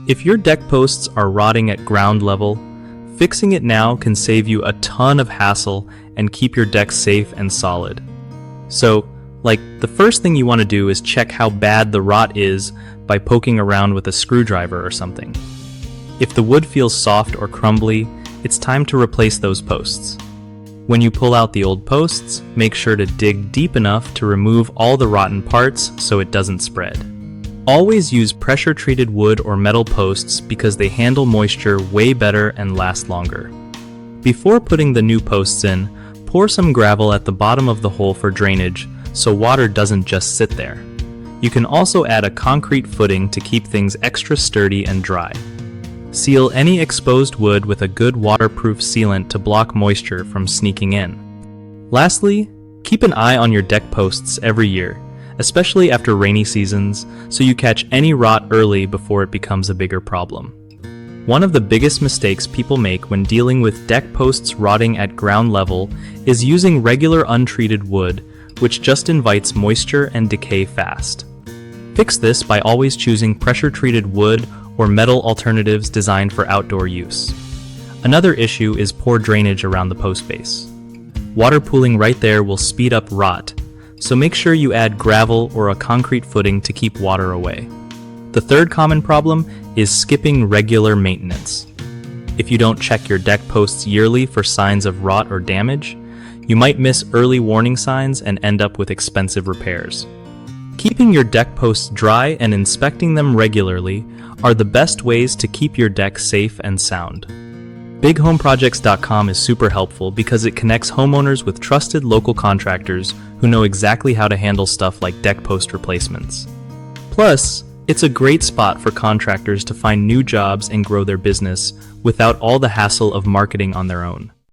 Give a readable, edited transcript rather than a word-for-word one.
If your deck posts are rotting at ground level, fixing it now can save you a ton of hassle and keep your deck safe and solid. So, the first thing you want to do is check how bad the rot is by poking around with a screwdriver or something. If the wood feels soft or crumbly, it's time to replace those posts. When you pull out the old posts, make sure to dig deep enough to remove all the rotten parts so it doesn't spread. Always use pressure-treated wood or metal posts because they handle moisture way better and last longer. Before putting the new posts in, pour some gravel at the bottom of the hole for drainage so water doesn't just sit there. You can also add a concrete footing to keep things extra sturdy and dry. Seal any exposed wood with a good waterproof sealant to block moisture from sneaking in. Lastly, keep an eye on your deck posts every year, especially after rainy seasons, so you catch any rot early before it becomes a bigger problem. One of the biggest mistakes people make when dealing with deck posts rotting at ground level is using regular untreated wood, which just invites moisture and decay fast. Fix this by always choosing pressure-treated wood or metal alternatives designed for outdoor use. Another issue is poor drainage around the post base. Water pooling right there will speed up rot, so make sure you add gravel or a concrete footing to keep water away. The third common problem is skipping regular maintenance. If you don't check your deck posts yearly for signs of rot or damage, you might miss early warning signs and end up with expensive repairs. Keeping your deck posts dry and inspecting them regularly are the best ways to keep your deck safe and sound. BigHomeProjects.com is super helpful because it connects homeowners with trusted local contractors who know exactly how to handle stuff like deck post replacements. Plus, it's a great spot for contractors to find new jobs and grow their business without all the hassle of marketing on their own.